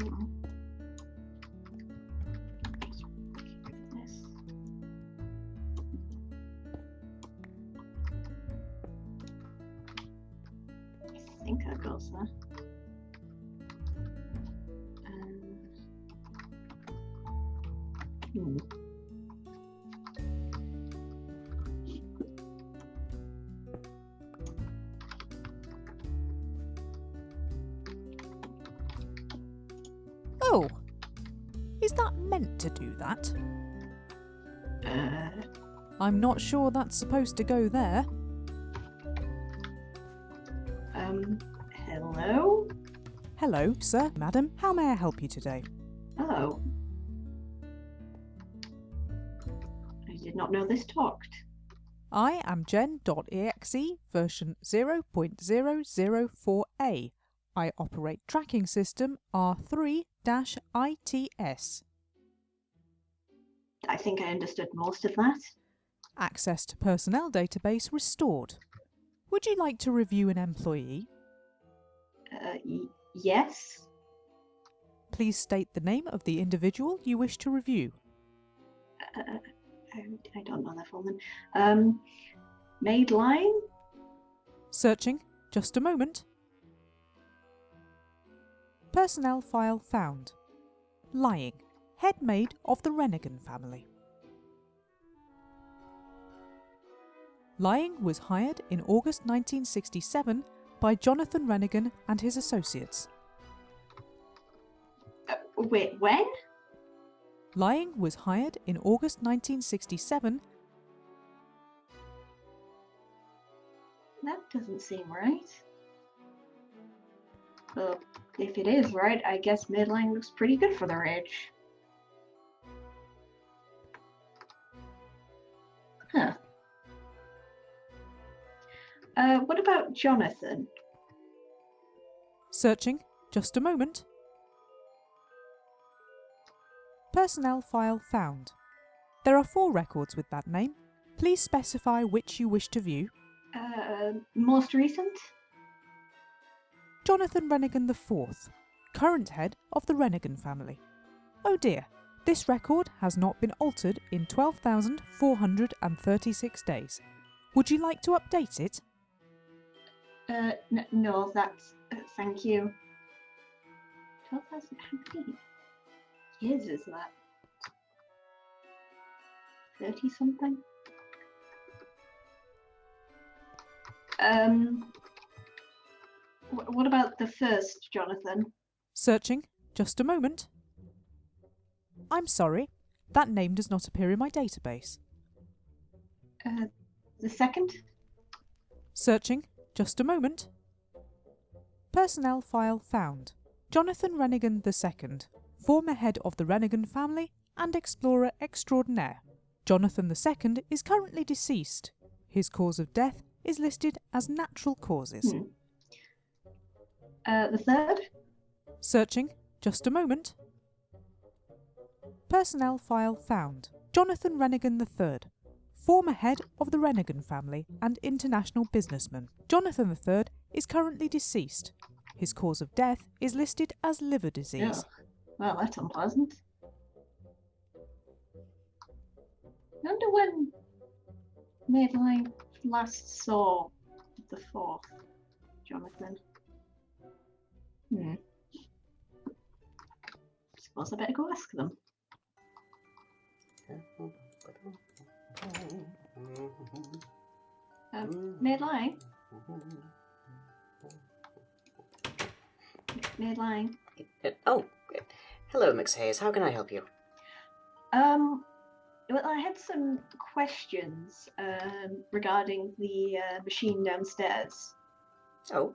I think I got that. Oh, is that meant to do that? I'm not sure that's supposed to go there. Hello? Hello, sir, madam. How may I help you today? Oh. I did not know this talked. I am Jen.exe version 0.004a. I operate tracking system R3-ITS. I think I understood most of that. Access to personnel database restored. Would you like to review an employee? Yes? Please state the name of the individual you wish to review. I don't know that woman. Maid-ing? Searching. Just a moment. Personnel file found. Lying. Head maid of the Rennigan family. Lying was hired in August 1967 by Jonathan Rennigan and his associates. Wait, when? Lying was hired in August 1967. That doesn't seem right. Well, if it is right, I guess Maid-ing looks pretty good for their age. Huh. What about Jonathan? Searching. Just a moment. Personnel file found. There are 4 records with that name. Please specify which you wish to view. Most recent? Jonathan Rennigan IV, current head of the Rennigan family. Oh dear, this record has not been altered in 12,436 days. Would you like to update it? No, that's... thank you. 12,000... How many years is that? 30-something? What about the first, Jonathan? Searching. Just a moment. I'm sorry, that name does not appear in my database. The second? Searching. Just a moment. Personnel file found. Jonathan Rennigan II, former head of the Rennigan family and explorer extraordinaire. Jonathan II is currently deceased. His cause of death is listed as natural causes. The third? Searching. Just a moment. Personnel file found. Jonathan Rennigan III, former head of the Rennigan family and international businessman. Jonathan III is currently deceased. His cause of death is listed as liver disease. Ugh. Well, that's unpleasant. I wonder when Maid-ing last saw the fourth Jonathan. Suppose I better go ask them. Maid-ing? Maid-ing? Oh, hello, Miss Hayes. How can I help you? Well, I had some questions regarding the machine downstairs. Oh,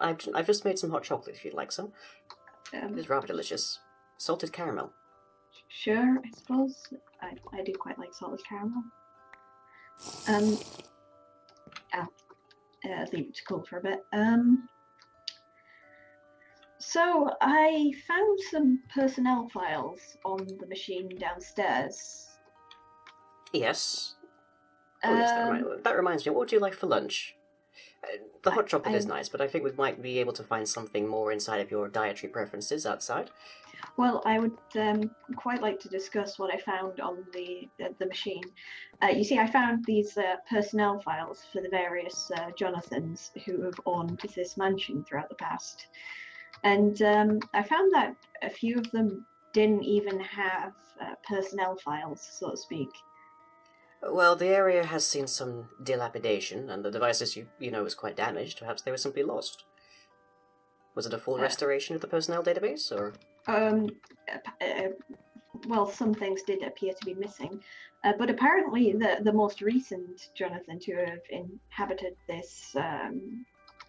I've just made some hot chocolate if you'd like some. It's rather delicious. Salted caramel. Sure, I suppose. I do quite like salted caramel. I'll leave it to cool for a bit. So I found some personnel files on the machine downstairs. Yes. Oh, yes, that reminds me. What would you like for lunch? The hot chocolate is nice, but I think we might be able to find something more inside of your dietary preferences outside. Well, I would quite like to discuss what I found on the machine. You see, I found these personnel files for the various Jonathans who have owned this mansion throughout the past. And I found that a few of them didn't even have personnel files, so to speak. Well, the area has seen some dilapidation, and the devices you know is quite damaged. Perhaps they were simply lost. Was it a full restoration of the personnel database, or...? Well, some things did appear to be missing, but apparently the most recent Jonathan to have inhabited this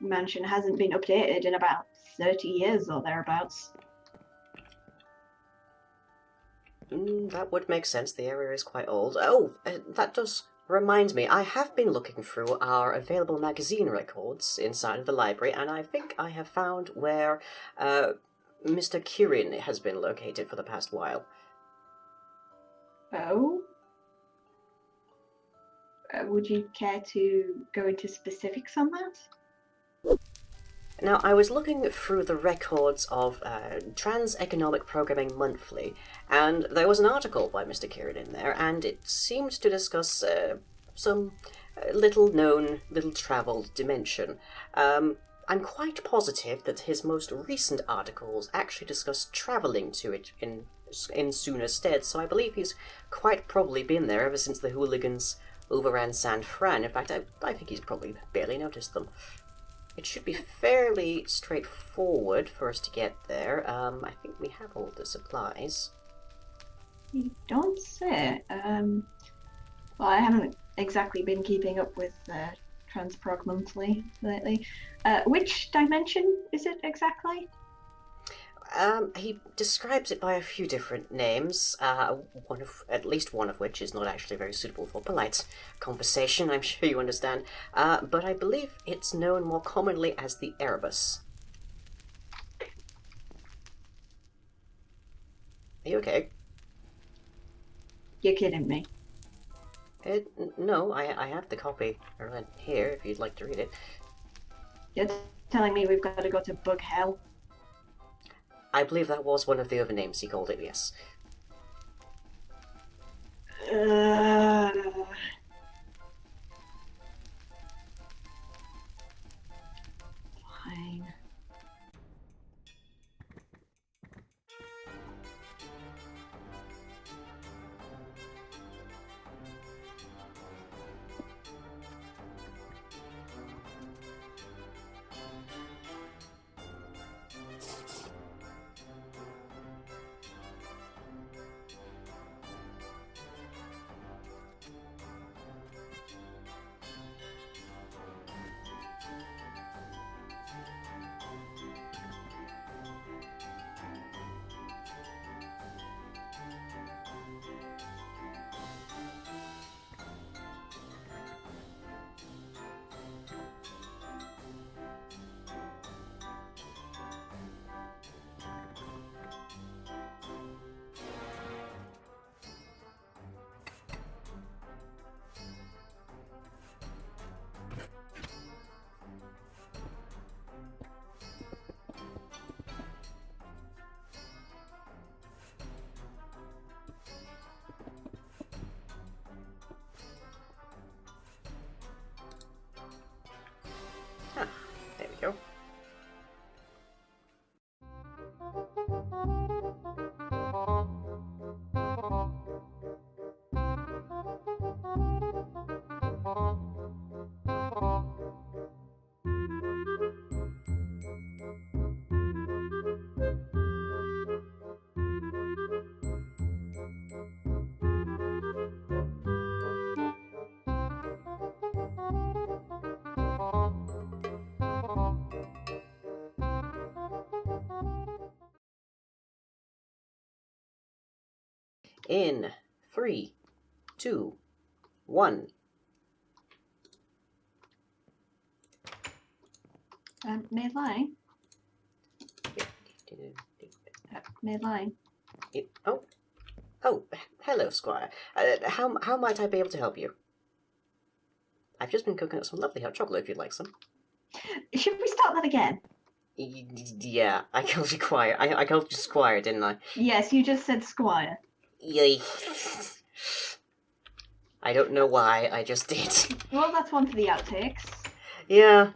mansion hasn't been updated in about 30 years or thereabouts. That would make sense. The area is quite old. Oh, that does remind me. I have been looking through our available magazine records inside of the library, and I think I have found where Mr. Kirin has been located for the past while. Oh? Would you care to go into specifics on that? Now, I was looking through the records of Trans-Economic Programming Monthly, and there was an article by Mr. Kirin in there, and it seemed to discuss some little-known, little-travelled dimension. I'm quite positive that his most recent articles actually discussed travelling to it in sooner stead, so I believe he's quite probably been there ever since the hooligans overran San Fran. In fact, I think he's probably barely noticed them. It should be fairly straightforward for us to get there. I think we have all the supplies. You don't say. Well, I haven't exactly been keeping up with Transprog Monthly lately. Which dimension is it exactly? He describes it by a few different names, at least one of which is not actually very suitable for polite conversation, I'm sure you understand, but I believe it's known more commonly as the Erebus. Are you okay? You're kidding me. No, I have the copy right here if you'd like to read it. You're telling me we've got to go to Bug Hell? I believe that was one of the other names he called it, yes. Fine. There we go. In 3, 2, 1. Maid line? Maid line? Oh, hello, Squire. How might I be able to help you? I've just been cooking up some lovely hot chocolate if you'd like some. Should we start that again? Yeah, I killed your Squire. I killed your Squire, didn't I? Yes, you just said Squire. Yay. I don't know why, I just did. Well, that's one for the outtakes. Yeah,